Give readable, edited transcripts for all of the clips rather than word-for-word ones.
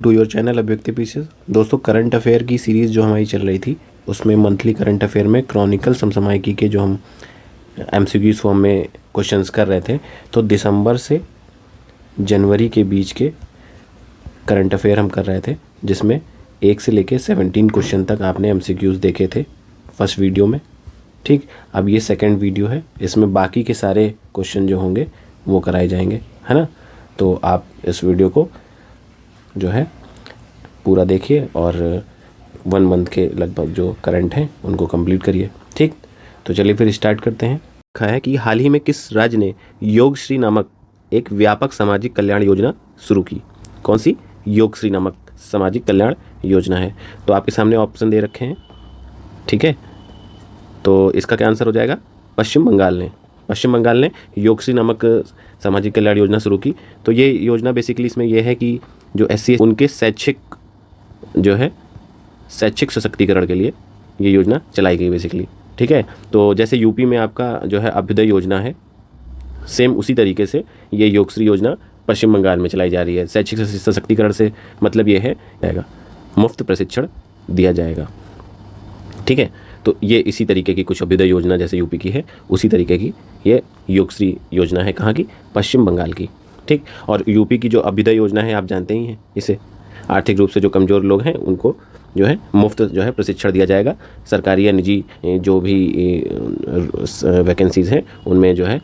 To your channel अभिव्यक्ति pieces. दोस्तों, current affair की सीरीज़ जो हमारी चल रही थी उसमें मंथली करंट अफेयर में क्रॉनिकल समसामयिकी के जो हम एमसीक्यूज फॉर्म में क्वेश्चंस कर रहे थे, तो दिसंबर से जनवरी के बीच के करंट अफेयर हम कर रहे थे, जिसमें 1 से लेके 17 क्वेश्चन तक आपने एमसीक्यूज देखे थे फर्स्ट वीडियो में। ठीक, अब ये सेकंड वीडियो है, इसमें बाकी के सारे क्वेश्चन जो होंगे वो कराए जाएंगे, है ना। तो आप इस वीडियो को जो है पूरा देखिए और 1 मंथ के लगभग जो करंट हैं उनको कंप्लीट करिए। ठीक, तो चलिए फिर स्टार्ट करते हैं। लिखा है कि हाल ही में किस राज्य ने योगश्री नामक एक व्यापक सामाजिक कल्याण योजना शुरू की। कौन सी योगश्री नामक सामाजिक कल्याण योजना है? तो आपके सामने ऑप्शन दे रखे हैं, ठीक है। तो इसका क्या आंसर हो जाएगा? पश्चिम बंगाल ने योगश्री नामक सामाजिक कल्याण योजना शुरू की। तो ये योजना बेसिकली इसमें यह है कि जो SC उनके शैक्षिक सशक्तिकरण के लिए ये योजना चलाई गई बेसिकली, ठीक है। तो जैसे यूपी में आपका जो है अभ्युदय योजना है, सेम उसी तरीके से ये योगश्री योजना पश्चिम बंगाल में चलाई जा रही है। शैक्षिक सशक्तिकरण से मतलब ये है जाएगा मुफ्त प्रशिक्षण दिया जाएगा, ठीक है। तो ये इसी तरीके की कुछ अभ्युदय योजना जैसे यूपी की है, उसी तरीके की ये योगश्री योजना है। कहाँ की? पश्चिम बंगाल की, ठीक। और यूपी की जो अभ्युदय योजना है आप जानते ही हैं, इसे आर्थिक रूप से जो कमज़ोर लोग हैं उनको जो है मुफ्त जो है प्रशिक्षण दिया जाएगा। सरकारी या निजी जो भी वैकेंसीज़ हैं उनमें जो है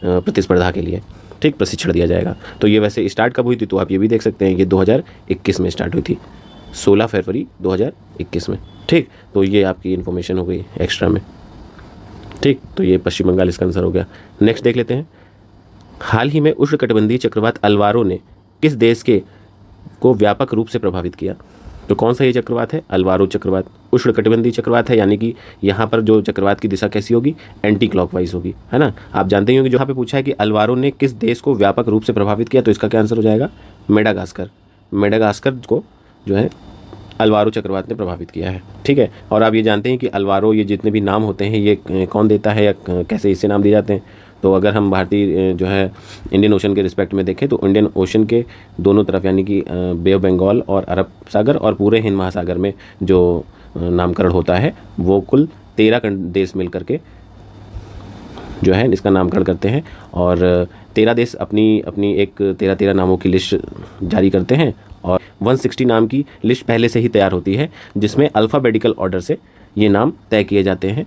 प्रतिस्पर्धा के लिए, ठीक, प्रशिक्षण दिया जाएगा। तो ये वैसे स्टार्ट कब हुई थी तो आप ये भी देख सकते हैं, ये 2021 में स्टार्ट हुई थी, 16 फरवरी 2021 में, ठीक। तो ये आपकी इन्फॉर्मेशन हो गई एक्स्ट्रा में, ठीक। तो ये पश्चिम बंगाल इसका आंसर हो गया। नेक्स्ट देख लेते हैं। हाल ही में उष्णकटिबंधीय चक्रवात अल्वारो ने किस देश को व्यापक रूप से प्रभावित किया? तो कौन सा ये चक्रवात है? अल्वारो चक्रवात उष्णकटिबंधीय चक्रवात है, यानी कि यहाँ पर जो चक्रवात की दिशा कैसी होगी? एंटी क्लॉकवाइज होगी, है ना। आप जानते ही होंगे, जो यहाँ पे पूछा है कि अल्वारो ने किस देश को व्यापक रूप से प्रभावित किया, तो इसका क्या आंसर हो जाएगा? मेडागास्कर को जो है अल्वारो चक्रवात ने प्रभावित किया है, ठीक है। और आप ये जानते हैं कि अल्वारो, ये जितने भी नाम होते हैं ये कौन देता है या कैसे इससे नाम दिए जाते हैं? तो अगर हम भारतीय जो है इंडियन ओशन के रिस्पेक्ट में देखें तो इंडियन ओशन के दोनों तरफ, यानी कि बे ऑफ बंगाल और अरब सागर और पूरे हिंद महासागर में जो नामकरण होता है वो कुल 13 देश मिल करके जो है इसका नामकरण करते हैं। और 13 देश अपनी एक 13 नामों की लिस्ट जारी करते हैं, और 160 नाम की लिस्ट पहले से ही तैयार होती है, जिसमें अल्फ़ाबेटिकल ऑर्डर से ये नाम तय किए जाते हैं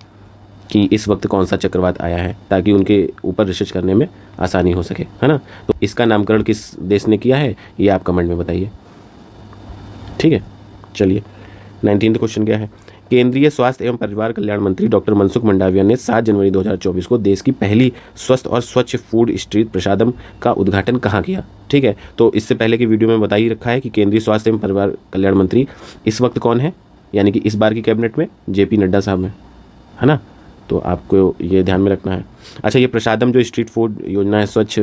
कि इस वक्त कौन सा चक्रवात आया है, ताकि उनके ऊपर रिसर्च करने में आसानी हो सके, है ना। तो इसका नामकरण किस देश ने किया है ये आप कमेंट में बताइए, ठीक है। चलिए 19वां क्वेश्चन क्या है? केंद्रीय स्वास्थ्य एवं परिवार कल्याण मंत्री डॉक्टर मनसुख मंडाविया ने 7 जनवरी 2024 को देश की पहली स्वस्थ और स्वच्छ फूड स्ट्रीट प्रसादम का उद्घाटन कहाँ किया? ठीक है, तो इससे पहले की वीडियो में बता ही रखा है कि केंद्रीय स्वास्थ्य एवं परिवार कल्याण मंत्री इस वक्त कौन है, यानी कि इस बार की कैबिनेट में JP नड्डा साहब हैं, है ना। तो आपको ये ध्यान में रखना है। अच्छा, ये प्रसादम जो स्ट्रीट फूड योजना है, स्वच्छ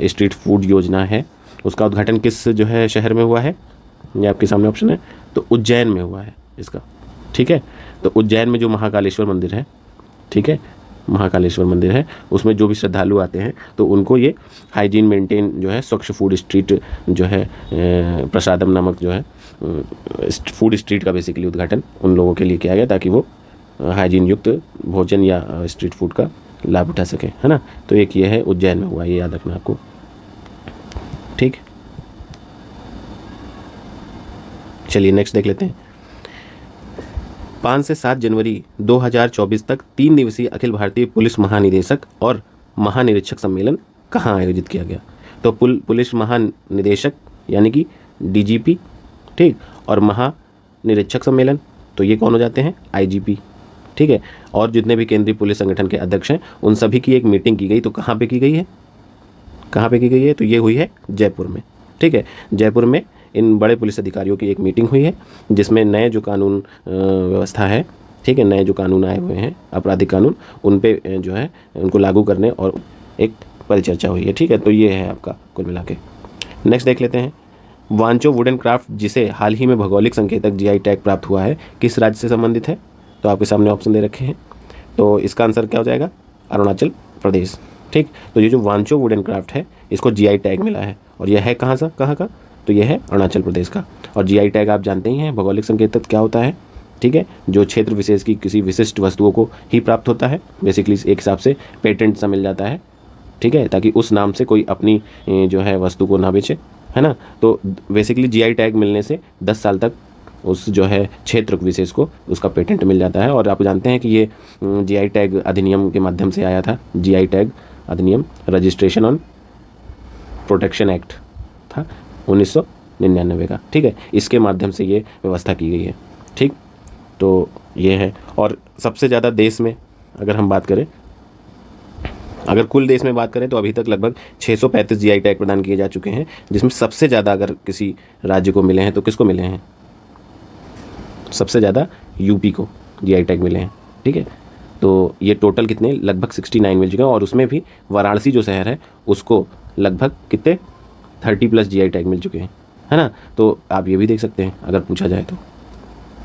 स्ट्रीट फूड योजना है, उसका उद्घाटन किस जो है शहर में हुआ है? ये आपके सामने ऑप्शन है, तो उज्जैन में हुआ है इसका, ठीक है। तो उज्जैन में जो महाकालेश्वर मंदिर है, ठीक है, महाकालेश्वर मंदिर है, उसमें जो भी श्रद्धालु आते हैं तो उनको ये हाइजीन मेंटेन जो है स्वच्छ फूड स्ट्रीट जो है प्रसादम नामक जो है फूड स्ट्रीट का बेसिकली उद्घाटन उन लोगों के लिए किया गया, ताकि वो हाइजीन युक्त भोजन या स्ट्रीट फूड का लाभ उठा सकें, है ना। तो एक ये है उज्जैन में हुआ, ये याद रखना आपको, ठीक। चलिए नेक्स्ट देख लेते हैं। 5 से 7 जनवरी 2024 तक 3 दिवसीय अखिल भारतीय पुलिस महानिदेशक और महानिरीक्षक सम्मेलन कहाँ आयोजित किया गया? तो पुलिस महानिदेशक यानी कि DGP, ठीक, और महानिरीक्षक सम्मेलन तो ये कौन हो जाते हैं? IGP, ठीक है। और जितने भी केंद्रीय पुलिस संगठन के अध्यक्ष हैं उन सभी की एक मीटिंग की गई। तो कहाँ पे की गई है? तो ये हुई है जयपुर में, ठीक है। जयपुर में इन बड़े पुलिस अधिकारियों की एक मीटिंग हुई है, जिसमें नए जो कानून व्यवस्था है, ठीक है, नए जो कानून आए हुए हैं आपराधिक कानून, उन पे जो है उनको लागू करने और एक परिचर्चा हुई है, ठीक है। तो ये है आपका कुल मिला के। नेक्स्ट देख लेते हैं। वांचो वुडन क्राफ्ट, जिसे हाल ही में भौगोलिक संकेतक GI टैग प्राप्त हुआ है, किस राज्य से संबंधित है? तो आपके सामने ऑप्शन दे रखे हैं, तो इसका आंसर क्या हो जाएगा? अरुणाचल प्रदेश, ठीक। तो ये जो वांचो वुडन क्राफ्ट है इसको GI टैग मिला है, और यह है कहाँ का? तो ये है अरुणाचल प्रदेश का। और जीआई टैग आप जानते ही हैं, भौगोलिक संकेतक क्या होता है, ठीक है, जो क्षेत्र विशेष की किसी विशिष्ट वस्तुओं को ही प्राप्त होता है। बेसिकली एक हिसाब से पेटेंट सा मिल जाता है, ठीक है, ताकि उस नाम से कोई अपनी जो है वस्तु को ना बेचे, है ना। तो बेसिकली जीआई टैग मिलने से 10 साल तक उस जो है क्षेत्र विशेष को उसका पेटेंट मिल जाता है। और आप जानते हैं कि ये जीआई टैग अधिनियम के माध्यम से आया था। जीआई टैग अधिनियम रजिस्ट्रेशन ऑन प्रोटेक्शन एक्ट था 1999 का, ठीक है। इसके माध्यम से ये व्यवस्था की गई है, ठीक। तो ये है। और सबसे ज़्यादा देश में अगर हम बात करें, अगर कुल देश में बात करें तो अभी तक लगभग 635 जीआई टैग प्रदान किए जा चुके हैं, जिसमें सबसे ज़्यादा अगर किसी राज्य को मिले हैं तो किसको मिले हैं? सबसे ज़्यादा यूपी को जीआई टैग मिले हैं, ठीक है। तो ये टोटल कितने, लगभग 69 मिल चुके हैं। और उसमें भी वाराणसी जो शहर है उसको लगभग कितने 30+ जीआई टैग मिल चुके हैं, है ना। तो आप ये भी देख सकते हैं अगर पूछा जाए तो।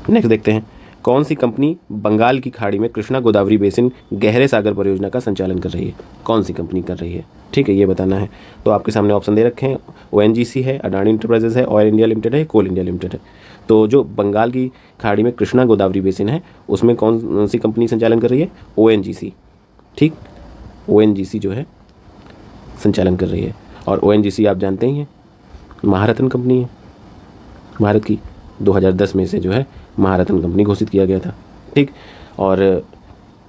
नेक्स्ट देखते हैं, कौन सी कंपनी बंगाल की खाड़ी में कृष्णा गोदावरी बेसिन गहरे सागर परियोजना का संचालन कर रही है? कौन सी कंपनी कर रही है, ठीक है, ये बताना है। तो आपके सामने ऑप्शन दे रखे हैं, ओएनजीसी है, अडानी इंटरप्राइजेस है, ऑयल इंडिया लिमिटेड है, कोल इंडिया लिमिटेड है। तो जो बंगाल की खाड़ी में कृष्णा गोदावरी बेसिन है उसमें कौन सी कंपनी संचालन कर रही है? ओएनजीसी, ठीक, ओएनजीसी जो है संचालन कर रही है। और ओएनजीसी आप जानते ही हैं महारत्न कंपनी है भारत की, 2010 में से जो है महारत्न कंपनी घोषित किया गया था, ठीक। और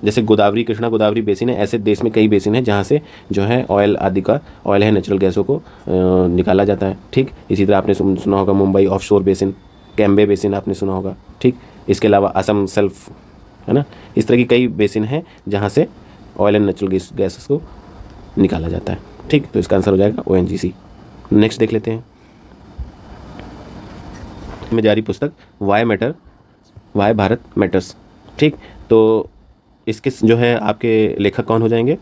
जैसे गोदावरी, कृष्णा गोदावरी बेसिन है, ऐसे देश में कई बेसिन हैं जहाँ से जो है ऑयल आदि का, ऑयल है, नेचुरल गैसों को निकाला जाता है, ठीक। इसी तरह आपने सुना होगा Mumbai offshore basin, Cambay basin आपने सुना होगा, ठीक। इसके अलावा असम सेल्फ, है ना। इस तरह की कई बेसिन हैं जहाँ से ऑयल एंड नेचुरल गैसेस को निकाला जाता है, ठीक। तो इसका आंसर हो जाएगा ओएनजीसी। नेक्स्ट देख लेते हैं, में जारी पुस्तक why matter, why Bharat matters, ठीक। तो इसके जो है आपके लेखक कौन हो जाएंगे?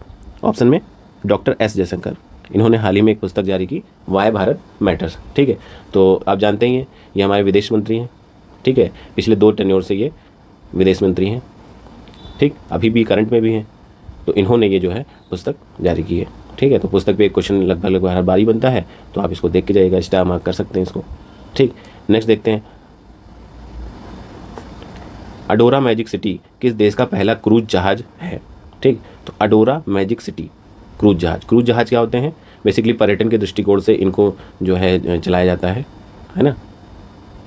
ऑप्शन में डॉक्टर एस जयशंकर। इन्होंने हाल ही में एक पुस्तक जारी की, वाई भारत मैटर्स, ठीक है। तो आप जानते ही हैं ये हमारे विदेश मंत्री हैं, ठीक है। पिछले 2 टेन्योर से ये विदेश मंत्री हैं, ठीक, अभी भी करंट में भी हैं। तो इन्होंने ये जो है पुस्तक जारी की है, ठीक है। तो पुस्तक पे एक क्वेश्चन लगभग हर बार ही बनता है, तो आप इसको देख के जाइएगा, स्टार मार्क कर सकते हैं इसको, ठीक। नेक्स्ट देखते हैं, अडोरा मैजिक सिटी किस देश का पहला क्रूज जहाज है? ठीक, तो अडोरा मैजिक सिटी क्रूज जहाज क्या होते हैं? बेसिकली पर्यटन के दृष्टिकोण से इनको जो है चलाया जाता है ना।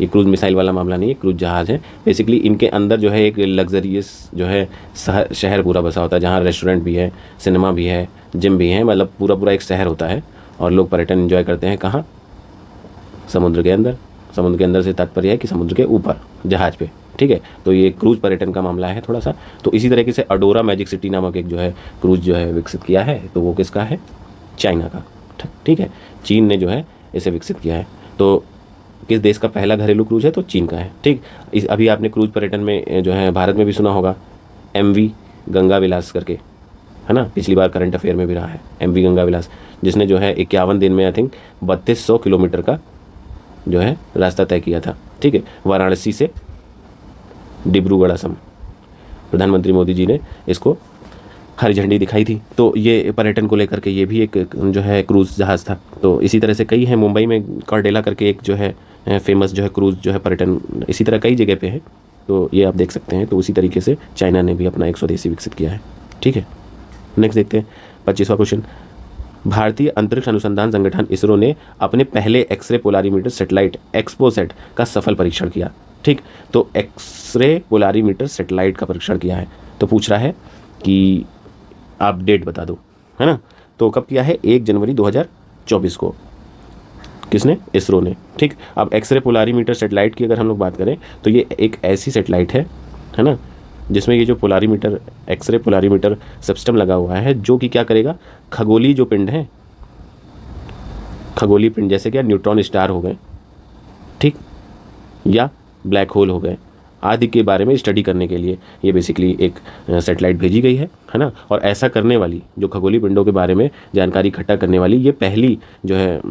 ये क्रूज मिसाइल वाला मामला नहीं है, क्रूज जहाज है। बेसिकली इनके अंदर जो है एक लग्जरियस जो है शहर पूरा बसा होता है, जहाँ रेस्टोरेंट भी है, सिनेमा भी है, जिम भी है, मतलब पूरा एक शहर होता है। और लोग पर्यटन एंजॉय करते हैं कहाँ? समुद्र के अंदर। समुद्र के अंदर से तात्पर्य है कि समुद्र के ऊपर जहाज पे, ठीक है। तो ये क्रूज पर्यटन का मामला है थोड़ा सा। तो इसी तरीके से अडोरा मैजिक सिटी नामक एक जो है क्रूज जो है विकसित किया है, तो वो किसका है? चाइना का, ठीक है। चीन ने जो है इसे विकसित किया है। तो किस देश का पहला घरेलू क्रूज है? तो चीन का है, ठीक। अभी आपने क्रूज पर्यटन में जो है भारत में भी सुना होगा MV गंगा विलास करके, है ना। पिछली बार करंट अफेयर में भी रहा है MV गंगा विलास, जिसने जो है 51 दिन में आई थिंक 3200 किलोमीटर का जो है रास्ता तय किया था, ठीक है, वाराणसी से डिब्रूगढ़ असम। प्रधानमंत्री मोदी जी ने इसको हरी झंडी दिखाई थी। तो ये पर्यटन को लेकर के ये भी एक जो है क्रूज़ जहाज़ था। तो इसी तरह से कई हैं, मुंबई में कार्डेला करके एक जो है फेमस जो है क्रूज़ जो है पर्यटन, इसी तरह कई जगह पे है। तो ये आप देख सकते हैं। तो उसी तरीके से चाइना ने भी अपना एक स्वदेशी विकसित किया है, ठीक है। नेक्स्ट देखते हैं 25वां क्वेश्चन। भारतीय अंतरिक्ष अनुसंधान संगठन इसरो ने अपने पहले एक्सरे पोलारीमीटर सेटेलाइट एक्सपोसेट का सफल परीक्षण किया, ठीक। तो एक्सरे पोलारीमीटर सेटेलाइट का परीक्षण किया है। तो पूछ रहा है कि आप डेट बता दो, है ना। तो कब किया है? 1 जनवरी 2024 को। किसने? इसरो ने, ठीक। अब एक्सरे पोलारीमीटर सेटेलाइट की अगर हम लोग बात करें तो ये एक ऐसी सेटेलाइट है ना, जिसमें ये जो पोलारीमीटर एक्सरे पोलारीमीटर सिस्टम लगा हुआ है, जो कि क्या करेगा? खगोलीय जो पिंड हैं, खगोलीय पिंड जैसे क्या न्यूट्रॉन स्टार हो गए, ठीक, या ब्लैक होल हो गए आदि के बारे में स्टडी करने के लिए ये बेसिकली एक सेटेलाइट भेजी गई है ना। और ऐसा करने वाली, जो खगोलीय पिंडों के बारे में जानकारी इकट्ठा करने वाली, ये पहली जो है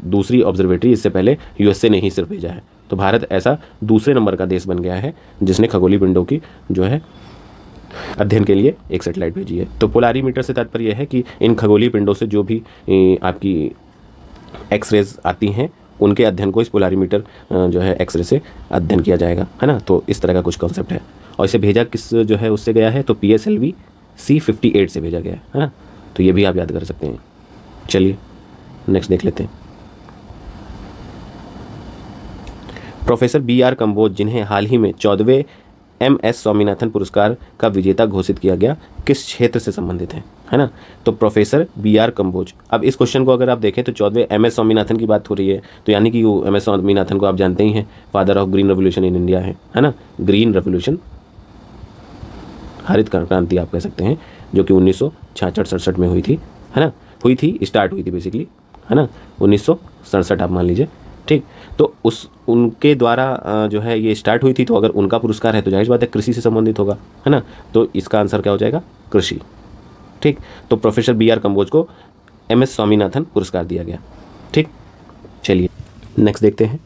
दूसरी ऑब्जर्वेटरी, इससे पहले USA ने ही सिर्फ भेजा है। तो भारत ऐसा दूसरे नंबर का देश बन गया है जिसने खगोलीय पिंडों की जो है अध्ययन के लिए एक सेटेलाइट भेजी है। तो पोलारीमीटर से तात्पर्य है कि इन खगोलीय पिंडों से जो भी आपकी एक्सरेज आती हैं उनके अध्ययन को इस पोलारीमीटर जो है एक्सरे से अध्ययन किया जाएगा, है ना। तो इस तरह का कुछ कॉन्सेप्ट है। और इसे भेजा किस जो है उससे गया है, तो PSLV C58 से भेजा गया है ना। तो ये भी आप याद कर सकते हैं। चलिए नेक्स्ट देख लेते हैं। प्रोफेसर BR कंबोज, जिन्हें हाल ही में 14वें MS स्वामीनाथन पुरस्कार का विजेता घोषित किया गया, किस क्षेत्र से संबंधित हैं, है ना। तो प्रोफेसर BR कंबोज, अब इस क्वेश्चन को अगर आप देखें तो 14वें MS स्वामीनाथन की बात हो रही है, तो यानी कि वो MS स्वामीनाथन को आप जानते ही हैं, father of green revolution in India है ना। ग्रीन रेवोल्यूशन, हरित क्रांति आप कह सकते हैं, जो कि 1966-67 में हुई थी, है ना। स्टार्ट हुई थी बेसिकली, है ना, 1967 आप मान लीजिए, ठीक। तो उनके द्वारा जो है ये स्टार्ट हुई थी, तो अगर उनका पुरस्कार है तो जाहिर बात है कृषि से संबंधित होगा, है ना। तो इसका आंसर क्या हो जाएगा, कृषि, ठीक। तो प्रोफेसर BR कंबोज को MS स्वामीनाथन पुरस्कार दिया गया, ठीक। चलिए नेक्स्ट देखते हैं।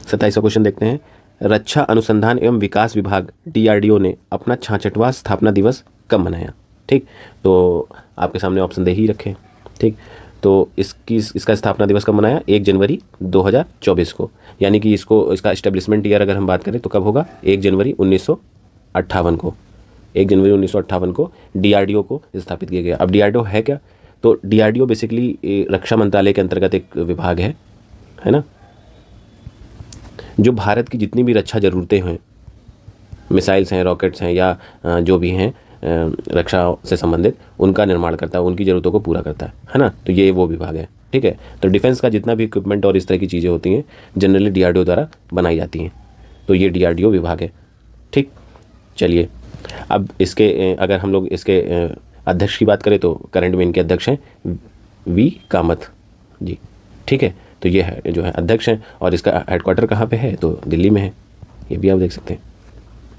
27वां क्वेश्चन देखते हैं। रक्षा अनुसंधान एवं विकास विभाग DRDO ने अपना 66वां स्थापना दिवस कब मनाया, ठीक। तो आपके सामने ऑप्शन दे ही रखे, ठीक। तो इसका स्थापना दिवस कब मनाया, 1 जनवरी 2024 को, यानी कि इसका इस्टेब्लिशमेंट ईयर अगर हम बात करें तो कब होगा, 1 जनवरी 1958 को। 1 जनवरी 1958 को DRDO को स्थापित किया गया। अब DRDO है क्या, तो DRDO बेसिकली रक्षा मंत्रालय के अंतर्गत एक विभाग है ना, जो भारत की जितनी भी रक्षा ज़रूरतें हैं, मिसाइल्स हैं, रॉकेट्स हैं, या जो भी हैं रक्षा से संबंधित, उनका निर्माण करता है, उनकी ज़रूरतों को पूरा करता है ना। तो ये वो विभाग है, ठीक है। तो डिफेंस का जितना भी इक्विपमेंट और इस तरह की चीज़ें होती हैं जनरली DRDO द्वारा बनाई जाती हैं, तो ये DRDO विभाग है, ठीक। चलिए अब इसके अगर हम लोग इसके अध्यक्ष की बात करें तो करंट में इनके अध्यक्ष हैं V कामत जी, ठीक है। तो ये है जो है अध्यक्ष हैं, और इसका हेडक्वार्टर कहाँ पे है, तो दिल्ली में है, ये भी आप देख सकते हैं,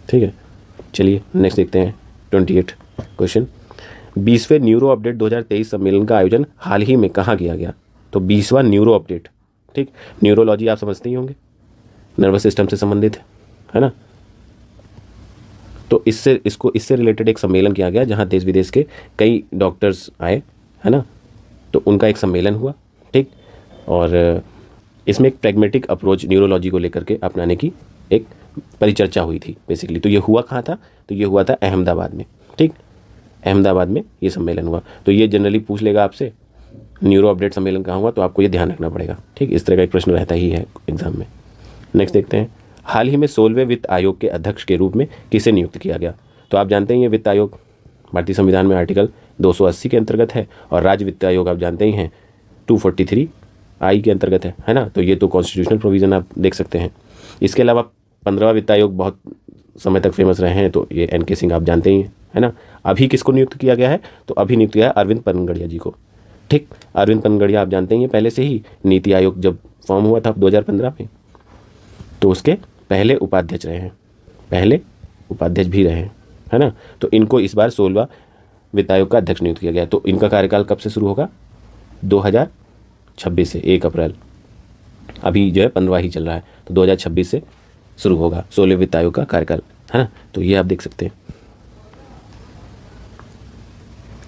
ठीक है। चलिए नेक्स्ट देखते हैं 28 क्वेश्चन। 20वें न्यूरो अपडेट 2023 सम्मेलन का आयोजन हाल ही में कहाँ किया गया, तो 20वां न्यूरो अपडेट, ठीक। न्यूरोलॉजी आप समझते ही होंगे, नर्वस सिस्टम से संबंधित है ना। तो इससे रिलेटेड एक सम्मेलन किया गया, जहाँ देश विदेश के कई डॉक्टर्स आए, है ना। तो उनका एक सम्मेलन हुआ, ठीक। और इसमें एक प्रैग्मेटिक अप्रोच न्यूरोलॉजी को लेकर के अपनाने की एक परिचर्चा हुई थी बेसिकली। तो ये हुआ कहाँ था, तो ये हुआ था अहमदाबाद में, ठीक। अहमदाबाद में ये सम्मेलन हुआ। तो ये जनरली पूछ लेगा आपसे न्यूरो अपडेट सम्मेलन कहाँ हुआ, तो आपको ये ध्यान रखना पड़ेगा, ठीक। इस तरह का एक प्रश्न रहता ही है एग्जाम में। नेक्स्ट देखते हैं। हाल ही में 16वें वित्त आयोग के अध्यक्ष के रूप में किसे नियुक्त किया गया, तो आप जानते हैं ये वित्त आयोग भारतीय संविधान में आर्टिकल 280 के अंतर्गत है, और राज्य वित्त आयोग आप जानते ही हैं 243I के अंतर्गत है ना। तो ये तो कॉन्स्टिट्यूशनल प्रोविज़न आप देख सकते हैं। इसके अलावा 15वां वित्त आयोग बहुत समय तक फेमस रहे हैं, तो ये NK सिंह आप जानते ही हैं, है ना। अभी किसको नियुक्त किया गया है, तो अभी नियुक्त किया है अरविंद पनगड़िया जी को, ठीक। अरविंद पनगड़िया आप जानते ही हैं, पहले से ही नीति आयोग जब फॉर्म हुआ था 2015 में, तो उसके पहले उपाध्यक्ष रहे हैं, पहले उपाध्यक्ष भी रहे हैं, है ना। तो इनको इस बार 16वां वित्त आयोग का अध्यक्ष नियुक्त किया गया। तो इनका कार्यकाल कब से शुरू होगा, 2026 से, 1 अप्रैल, अभी जो है 15वां ही चल रहा है, तो 2026 से शुरू होगा 16वें वित्त आयोग का कार्यकाल, है ना। तो ये आप देख सकते हैं।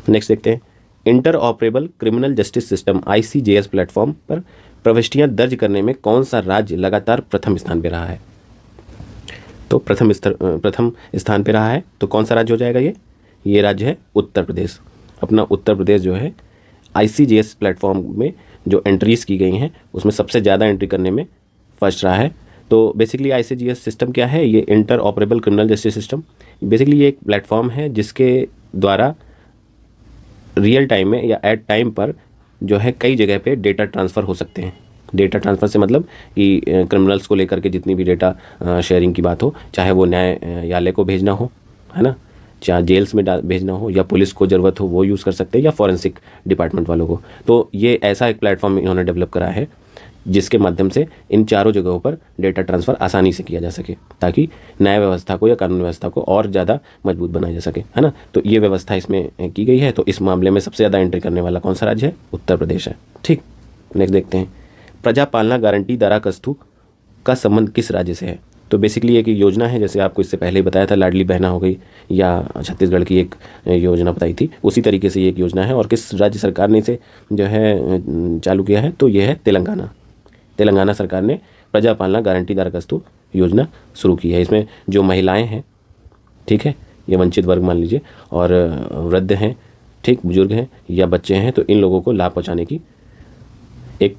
नेक्स्ट देखते हैं। Inter operable criminal justice system ICJS platform पर प्रविष्टियां दर्ज करने में कौन सा राज्य लगातार प्रथम स्थान पे रहा है, तो प्रथम स्थान पे रहा है, तो कौन सा राज्य हो जाएगा ये राज्य है उत्तर प्रदेश। अपना उत्तर प्रदेश जो है ICJS प्लेटफॉर्म में जो एंट्रीज़ की गई हैं उसमें सबसे ज़्यादा एंट्री करने में फर्स्ट रहा है। तो बेसिकली ICJS सिस्टम क्या है, ये inter operable criminal justice system, basically ये एक प्लेटफॉर्म है जिसके द्वारा रियल टाइम में या एट टाइम पर जो है कई जगह पे डेटा ट्रांसफ़र हो सकते हैं। डेटा ट्रांसफ़र से मतलब कि क्रिमिनल्स को लेकर के जितनी भी डेटा शेयरिंग की बात हो, चाहे वो न्यायालय को भेजना हो, है ना, चाहे जेल्स में भेजना हो, या पुलिस को ज़रूरत हो वो यूज़ कर सकते हैं, या फॉरेंसिक डिपार्टमेंट वालों को। तो ये ऐसा एक प्लेटफॉर्म इन्होंने डेवलप करा है जिसके माध्यम से इन चारों जगहों पर डेटा ट्रांसफ़र आसानी से किया जा सके, ताकि न्याय व्यवस्था को या कानून व्यवस्था को और ज़्यादा मजबूत बनाया जा सके, है ना। तो ये व्यवस्था इसमें की गई है। तो इस मामले में सबसे ज़्यादा एंट्री करने वाला कौन सा राज्य है, उत्तर प्रदेश है, ठीक। नेक्स्ट देखते हैं। प्रजा पालना गारंटी दराकस्तु का संबंध किस राज्य से है, तो बेसिकली एक योजना है, जैसे आपको इससे पहले ही बताया था, लाडली बहना हो गई या छत्तीसगढ़ की एक योजना बताई थी, उसी तरीके से ये एक योजना है। और किस राज्य सरकार ने इसे जो है चालू किया है, तो ये है तेलंगाना। तेलंगाना सरकार ने प्रजा पालना गारंटी दरखास्तु योजना शुरू की है। इसमें जो महिलाएं हैं, ठीक है, ये वंचित वर्ग मान लीजिए, और वृद्ध हैं, ठीक, बुजुर्ग हैं या बच्चे हैं, तो इन लोगों को लाभ पहुँचाने की एक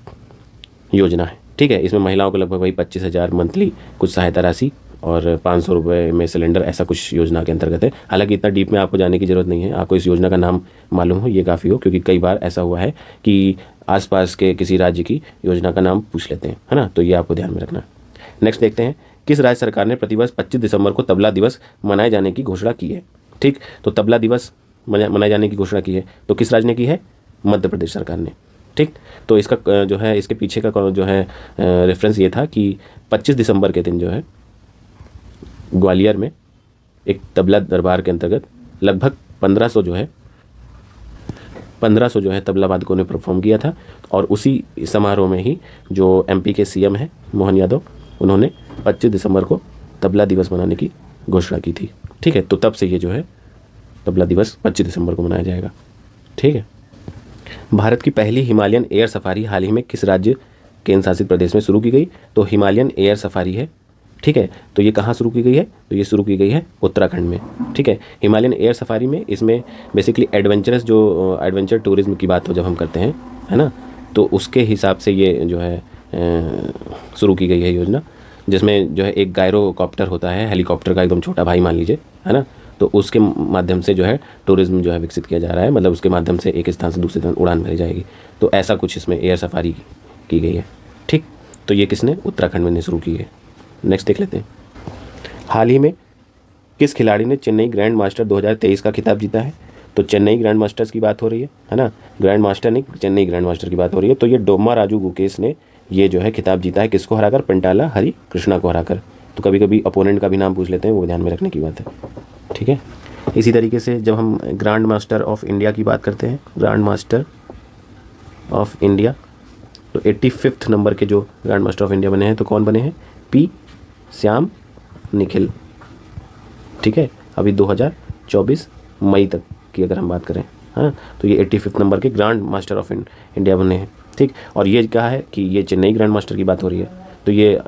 योजना है, ठीक है। इसमें महिलाओं को लगभग वही 25,000 मंथली कुछ सहायता राशि और 500 रुपये में सिलेंडर, ऐसा कुछ योजना के अंतर्गत है। हालांकि इतना डीप में आपको जाने की ज़रूरत नहीं है, आपको इस योजना का नाम मालूम हो ये काफ़ी हो, क्योंकि कई बार ऐसा हुआ है कि आसपास के किसी राज्य की योजना का नाम पूछ लेते हैं, है ना, तो ये आपको ध्यान में रखना है। नेक्स्ट देखते हैं, किस राज्य सरकार ने प्रतिवर्ष 25 दिसंबर को तबला दिवस मनाए जाने की घोषणा की है। ठीक, तो तबला दिवस मनाए जाने की घोषणा की है, तो किस राज्य ने की है? मध्य प्रदेश सरकार ने। ठीक, तो इसका जो है, इसके पीछे का जो है रेफरेंस ये था कि 25 दिसंबर के दिन जो है ग्वालियर में एक तबला दरबार के अंतर्गत लगभग 1500 जो है तबला वादकों ने परफॉर्म किया था। और उसी समारोह में ही जो एमपी के सीएम हैं मोहन यादव, उन्होंने 25 दिसंबर को तबला दिवस मनाने की घोषणा की थी। ठीक है, तो तब से ये जो है तबला दिवस 25 दिसंबर को मनाया जाएगा। ठीक है, भारत की पहली हिमालयन एयर सफारी हाल ही में किस राज्य केंद्र शासित प्रदेश में शुरू की गई? तो हिमालयन एयर सफारी है। ठीक है, तो ये कहाँ शुरू की गई है? तो ये शुरू की गई है उत्तराखंड में। ठीक है, हिमालयन एयर सफारी में इसमें बेसिकली एडवेंचरस जो एडवेंचर टूरिज्म की बात हो जब हम करते हैं, है ना, तो उसके हिसाब से ये जो है शुरू की गई है योजना, जिसमें जो है एक गायरोकॉप्टर होता है, हेलीकॉप्टर का एकदम छोटा भाई मान लीजिए, है ना, तो उसके माध्यम से जो है टूरिज्म जो है विकसित किया जा रहा है, मतलब उसके माध्यम से एक स्थान से दूसरे स्थान उड़ान भरी जाएगी। तो ऐसा कुछ इसमें एयर सफारी की गई है। ठीक, तो ये किसने? उत्तराखंड में शुरू की है। नेक्स्ट देख लेते हैं, हाल ही में किस खिलाड़ी ने चेन्नई ग्रैंड मास्टर 2023 का खिताब जीता है? तो चेन्नई ग्रैंड मास्टर्स की बात हो रही है ना, ग्रैंड मास्टर नहीं, चेन्नई ग्रैंड मास्टर की बात हो रही है। तो ये डोमा राजू गुकेश ने ये जो है खिताब जीता है, किसको हराकर? पेंटाला हरि कृष्णा को हराकर। तो कभी कभी अपोनेंट का भी नाम पूछ लेते हैं, वो ध्यान में रखने की बात है। ठीक है, इसी तरीके से जब हम ग्रैंड मास्टर ऑफ इंडिया की बात करते हैं, ग्रैंड मास्टर ऑफ इंडिया, तो 85वें नंबर के जो ग्रैंड मास्टर ऑफ इंडिया बने हैं, तो कौन बने हैं? पी श्याम निखिल। ठीक है, अभी 2024 मई तक की अगर हम बात करें, हाँ, तो ये 85वें नंबर के ग्रैंड मास्टर ऑफ इंडिया बने हैं। ठीक, और ये कहा है कि ये चेन्नई ग्रैंड मास्टर की बात हो रही है, तो ये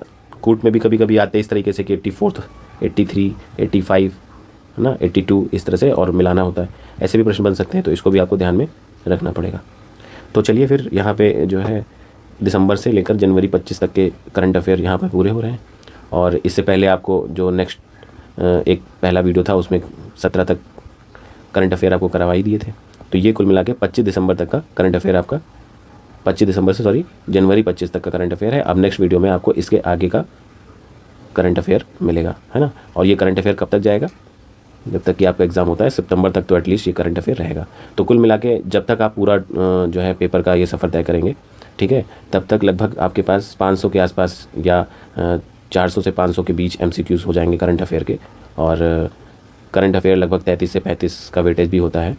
कूट में भी कभी कभी आते हैं इस तरीके से कि 84, 83, 85, है ना, 82, इस तरह से और मिलाना होता है। ऐसे भी प्रश्न बन सकते हैं, तो इसको भी आपको ध्यान में रखना पड़ेगा। तो चलिए फिर यहाँ पे जो है दिसंबर से लेकर जनवरी 25 तक के करंट अफेयर यहाँ पर पूरे हो रहे हैं। और इससे पहले आपको जो नेक्स्ट एक पहला वीडियो था उसमें 17 तक करंट अफेयर आपको करवा ही दिए थे। तो ये कुल मिला के 25 दिसंबर तक का करंट अफेयर आपका, 25 दिसंबर से सॉरी जनवरी 25 तक का करंट अफेयर है। अब नेक्स्ट वीडियो में आपको इसके आगे का करंट अफेयर मिलेगा, है ना। और ये करंट अफेयर कब तक जाएगा? जब तक कि आपका एग्ज़ाम होता है सितंबर तक, तो एटलीस्ट ये करंट अफेयर रहेगा। तो कुल मिला के जब तक आप पूरा जो है पेपर का ये सफ़र तय करेंगे, ठीक है, तब तक लगभग आपके पास 500 के आसपास या 400 से 500 के बीच MCQs हो जाएंगे करंट अफेयर के। और करंट अफेयर लगभग 33 से 35 का वेटेज भी होता है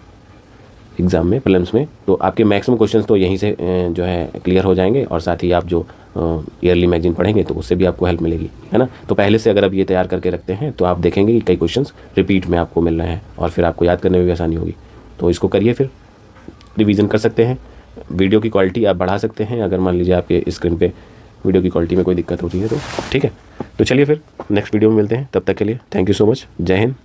एग्ज़ाम में, प्रीलिम्स में। तो आपके मैक्सिमम क्वेश्चंस तो यहीं से जो है क्लियर हो जाएंगे, और साथ ही आप जो ईयरली मैगजीन पढ़ेंगे तो उससे भी आपको हेल्प मिलेगी, है ना। तो पहले से अगर आप ये तैयार करके रखते हैं तो आप देखेंगे कि कई क्वेश्चंस रिपीट में आपको मिल रहे हैं, और फिर आपको याद करने में भी आसानी होगी। तो इसको करिए, फिर रिवीजन कर सकते हैं। वीडियो की क्वालिटी आप बढ़ा सकते हैं अगर मान लीजिए आपके स्क्रीन पे वीडियो की क्वालिटी में कोई दिक्कत होती है तो। ठीक है, तो चलिए फिर नेक्स्ट वीडियो में मिलते हैं, तब तक के लिए थैंक यू सो मच। जय हिंद।